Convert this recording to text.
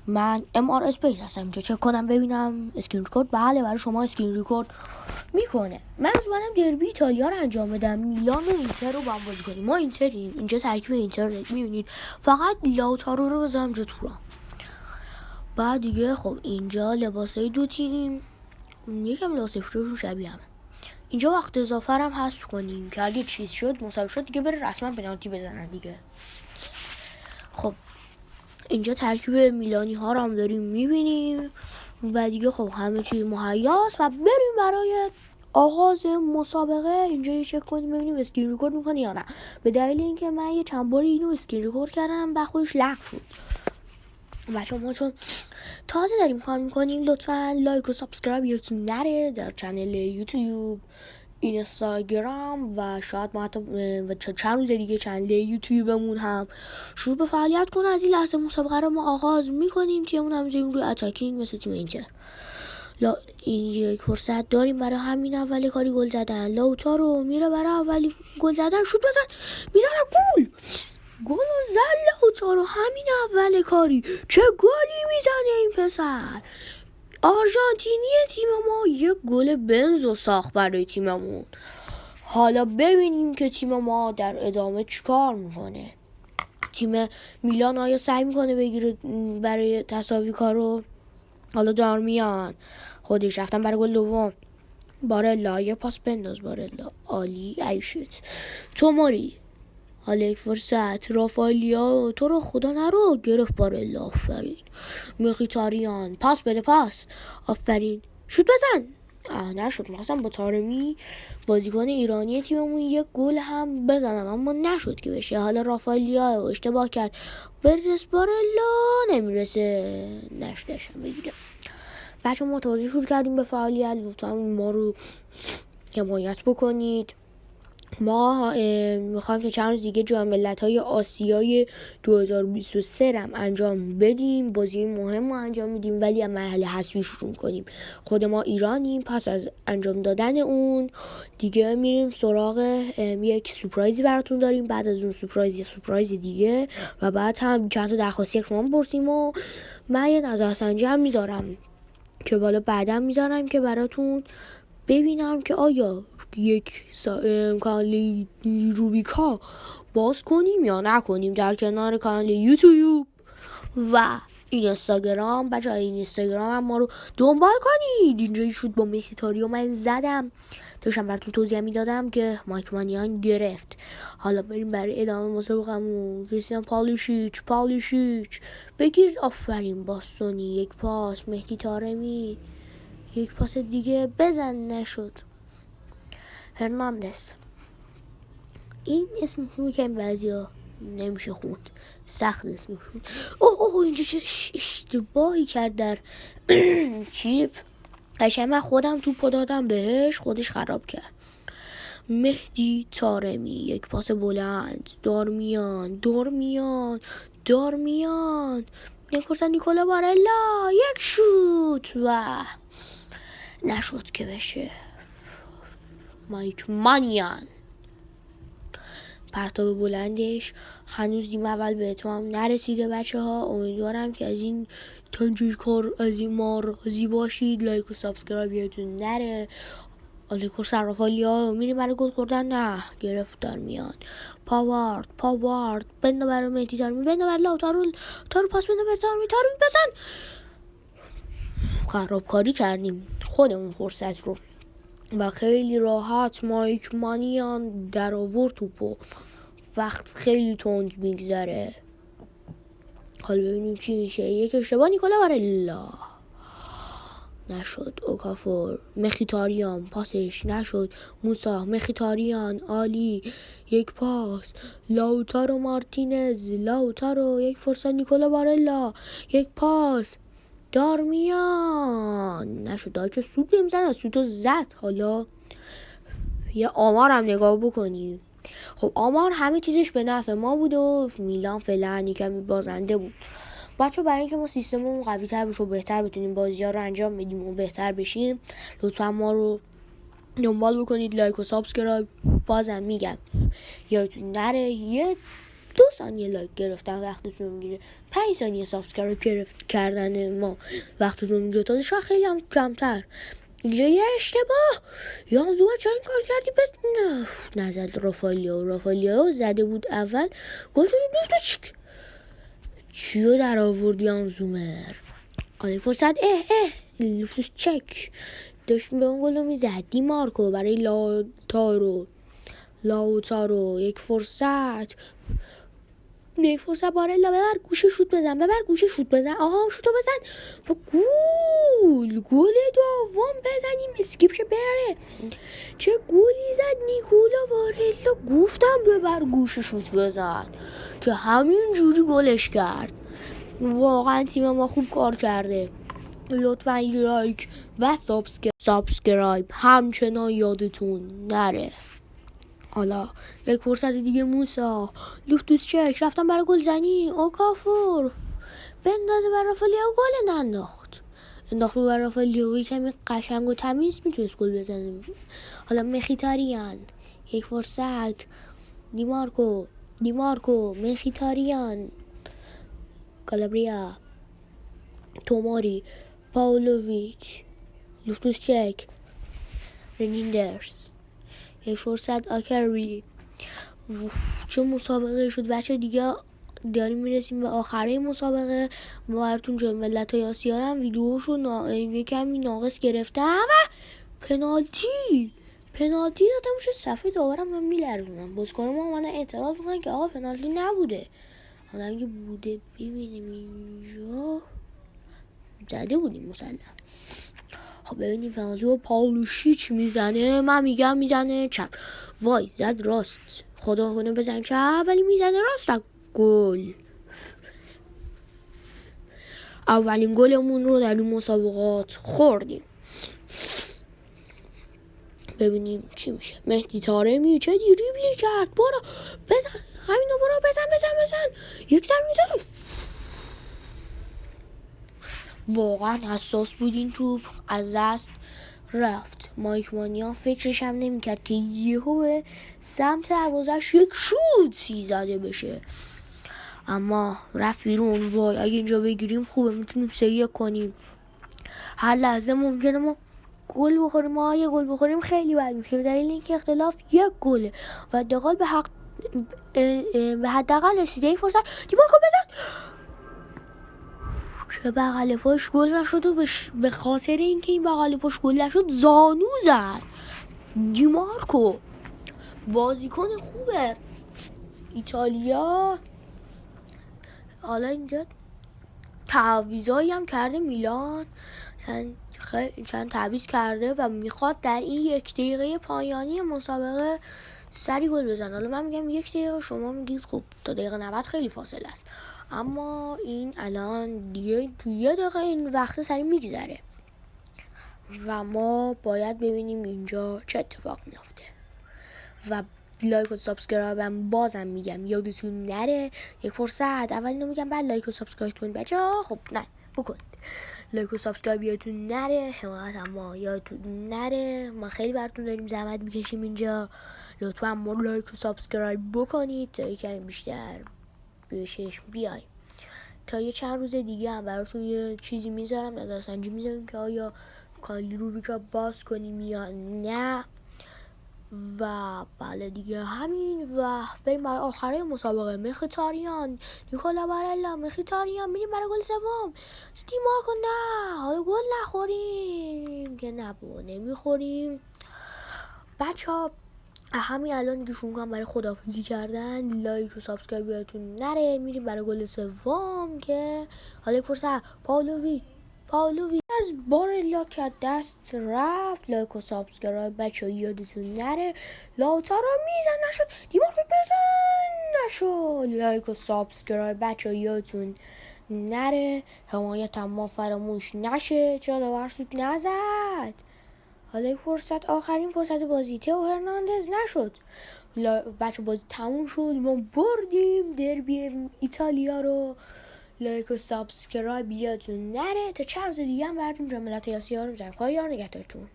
من MR اسپیس هستم. اینجا چک کنم ببینم اسکرین ریکورد. بله برای شما اسکرین ریکورد میکنه. من از منم دربی ایتالیا رو انجام بدم. میلان و اینتر رو با هم بازی کنیم. ما اینتریم. اینجا ترکیب اینتر رو میبینید. فقط لاوتارو رو بذارم جا تورام. بعد دیگه خب اینجا لباسای دو تیم یکم لاسفروشون شبیه همه. اینجا وقت اضافه هم حذف کنیم که اگه چیز شد مساوی شد دیگه بره رسما پنالتی بزنن دیگه. خب اینجا ترکیب میلانی ها رو هم داریم میبینیم و دیگه خب همه چیز مهیاست و بریم برای آغاز مسابقه. اینجا یه چک کنیم ببینیم اسکرین ریکورد میکنه یا نه، به دلیل اینکه من یه چند باری اینو اسکرین ریکورد کردم و خودش لغو شد. بچه ما چون تازه داریم کار میکنیم لطفا لایک و سابسکرایب یادتون نره در چنل یوتیوب، اینستاگرام و شاید ما حتی چند روز دیگه چنل یوتیوبمون هم شروع به فعالیت کنه. از این لحظه مسابقه رو ما آغاز میکنیم. تیممون هم میذاریم روی اتاکینگ مثل تیم اینتر. این یک فرصت داریم برای همین اول کاری گل زدن. لاوتارو میره برای اولی گل زدن، شوت بزن، میزنه گل زد لاوتارو. همین اول کاری چه گلی میزنه این پسر. آرژانتینی تیم ما یک گل بنزو ساخت برای تیممون. حالا ببینیم که تیم ما در ادامه چیکار میکنه. تیم میلان آیا سعی میکنه بگیره برای تساوی کارو؟ حالا دارمیان خودش رفتن برای گل دوم. بارلا یه پاس بنداز، بارلا عالی. ایشت توماری، حالا یک فرصت. رافائلیا تو رو خدا نرو، گرفت بارلا. آفرین. مخیتاریان پاس بده، پاس. آفرین. شوت بزن. نشد. مثلا با تارمی بازیکن ایرانی تیممون یک گل هم بزنم اما نشد که بشه. حالا رافائلیا اشتباه کرد، برس بارلا نمیرسه. نشدشم بگیره. بچه ما تازه شروع کردیم به فعالیت، لطفا ما رو حمایت بکنید. ما میخوایم که چند روز دیگه جام ملت‌های آسیای 2023 هم انجام بدیم. بازی مهم رو انجام میدیم ولی از مرحله حذفی شروع کنیم. خود ما ایرانیم. پس از انجام دادن اون دیگه میریم سراغ یک سورپرایزی براتون داریم. بعد از اون سورپرایز دیگه و بعد هم چند تا درخواستی شما بپرسیم و من یه نظرسنجی هم میذارم که بالا بعداً میذارم که براتون ببینم که آیا یک کانال روبیکا باز کنیم یا نکنیم در کنار کانال یوتیوب و اینستاگرام. بچه‌ها اینستاگرام هم ما رو دنبال کنید. اینجا شد با مخیتاریو من زدم، داشتم براتون توضیح میدادم که مایک مانیان گرفت. حالا بریم برای ادامه مسابقمون. کریستیان پالیشیچ بگیر. آفرین. باستونی یک پاس. مهدی طارمی یک پاس دیگه بزن، نشد. هرناندز. این اسم که این بعضیا نمیشه خوند، سخت اسمشون. اوه اینجا چه اشتباهی کرد در چیپ. قشنگ من خودم توپو دادم بهش، خودش خراب کرد. مهدی طارمی یک پاس بلند. دارمیان یک فرصت. نیکولا بارلا یک شوت و نشد که بشه. مایک مانیان پرتاب بلندش هنوز دیم اول به اتمام نرسیده. بچه ها امیدوارم که از این تنجی کار از این ما راضی باشید. لایک و سابسکرایب یادتون نره. آلیکو رافائلیا میریم برای گل خوردن. نه گرفت دارمیان. پاوارد بنده برای مهدی طارمی، بنده برای لاوتارو پاس بنده برای طارمی بزن. خرابکاری کردیم خودمون فرصت رو و خیلی راحت مایک مانیان در آورد توپو. وقت خیلی تند میگذره. حالا ببینیم چی میشه. یک اشتباه نیکولا بارلا نشد. اوکافور. مخیتاریان پاسش نشد. موسا مخیتاریان عالی. یک پاس. لاوتارو مارتینز. یک فرصت. نیکولا بارلا یک پاس. دارمیان نشد. داره چه سوت نمیزن، سوتو زد. حالا یه آمار هم نگاه بکنیم. خب آمار همه چیزش به نفع ما بود و میلان فعلا یکمی بازنده بود. بچه برای اینکه ما سیستممون قوی تر بشه و بهتر بتونیم بازی ها رو انجام بدیم و بهتر بشیم لطفا ما رو دنبال بکنید. لایک و سابسکرایب. بازم میگم یادتون نره یه 2 ثانیه لایک گرفتن وقتتون میگیره. 5 ثانیه سابسکرایب کردن ما وقتتون میگه، تازه شاید خیلی هم کمتر. اینجا یه اشتباه، یا زوما چرا این کار کردی؟ نزد رافائلیو زده بود اول، گل شد لوفتوس چیو در آورد یا زومر. آره فرصت لوفتوس چک داشت به اون گلو میزد. دی مارکو برای لاوتارو یک فرصت بارلا ببر گوشه شوت بزن آها شوتو بزن و گل دوم بزنیم اسکیپ شه بره. چه گلی زد نیکولا بارلا، گفتم ببر گوشه شوت بزن که همین جوری گلش کرد. واقعا تیم ما خوب کار کرده. لطفا لایک و سابسکرایب همچنان یادتون نره. حالا یک فرصت دیگه موسا لوفتوس چک رفتن برای گل زنی. اوکافور بندازه برای رافائلیو، گل انداخت برای رافائلیو، کمی قشنگ و تمیز میتونست گل بزنه. حالا مخیتاریان یک فرصت، دیمارکو مخیتاریان، کالابریا، توماری، پاولویچ، لوفتوس چک، رنیندرز یک فرصت، آکری. چه مسابقه شد بچه دیگه، داریم میرسیم به آخره مسابقه. ما براتون جام ملت‌های آسیا رو هم ویدیوشو کمی ناقص گرفتم و پنالتی دادم میشه. صفحه داورم من میلرزونم. بازیکن ما اومدن اعتراض میکنن که آقا پنالتی نبوده. آدم که بوده، ببینیم اینجا زده بودیم مسلم. خب ببینیم پنالتی رو پاولوشیچ میزنه، من میگم میزنه چپ، وای زد راست، خدا کنه بزن چپ ولی میزنه راست. گل، اولین گلمون رو در این مسابقات خوردیم. ببینیم چی میشه. مهدی طارمی چه دریبلی کرد، برو بزن همینو، برو بزن یک سر میزنه. واقعا حساس بود این توپ، از دست رفت. مایک مانیا فکرش هم نمیکرد که یهو به سمت دروازه‌اش یک شوتی زده بشه، اما رفت بیرون. وای اگه اینجا بگیریم خوبه، میتونیم 3-1 کنیم. هر لحظه ممکنه ما گل بخوریم. ما یه گل بخوریم خیلی بد میشه، به دلیل اینکه اختلاف یک گله و حداقل به حداقل رسیده. یک فرصت دیمارکو بزن، چه بغل پاش گل نشد و به خاطر اینکه این بغل پاش گل نشد زانو زد. دیمارکو بازیکن خوبه ایتالیا. حالا اینجا تعویضایی هم کرده میلان، چند تعویض کرده و میخواد در این 1 دقیقه پایانی مسابقه سری گل بزنه. حالا من میگم 1 دقیقه، شما میگید خب تا دقیقه 90 خیلی فاصله است، اما این الان دیگه تو 1 دقیقه این وقت سری میگذره و ما باید ببینیم اینجا چه اتفاق میافته. و لایک و سابسکرایب هم بازم میگم یادتون نره. یک فرصت اول اینو میگم بعد لایک و سابسکرایب کنید بچه ها. خب نه بکنید لایک و سابسکرایب یادتون نره، حمایت هم ما یادتون نره. ما خیلی براتون داریم زحمت میکشیم اینجا. لطفا ما لایک و سابسکرایب بکنید تا یکم بیشتر به چشم بیایم. تا یه چند روز دیگه هم براتون یه چیزی میذارم، نظرسنجی میذارم که آیا کانال روبیکا باز کنیم یا نه. و بله دیگه همین و بریم برای آخره مسابقه. مخیتاریان، نیکولا بارلا، مخیتاریان میریم برای گل سوم. دیمارکو نه، حالا گل نخوریم که نمیخوریم بچه ها. همین الان دیگه شروع کنم برای خداحافظی کردن. لایک و سابسکرایب یادتون نره. میریم برای گل سوم که حالا فرصت پاولویچ از بارلا که دست رفت. لایک و سابسکرایب بچه یادتون نره. لاوتارو میزن نشد، دیمارکو بزن نشد. لایک و سابسکرایب بچه یادتون نره. حمایت هم ما فراموش نشه. چرا داور سود نزد؟ حالا فرصت، آخرین فرصت بازی تئو هرناندز نشد. بچه بازی تموم شد، ما بردیم دربی ایتالیا رو. لایک و سابسکرایب یادتون نره. تا چند روز دیگه هم براتون جام ملت‌های آسیا رو میذارم. خدا یار نگهدارتون.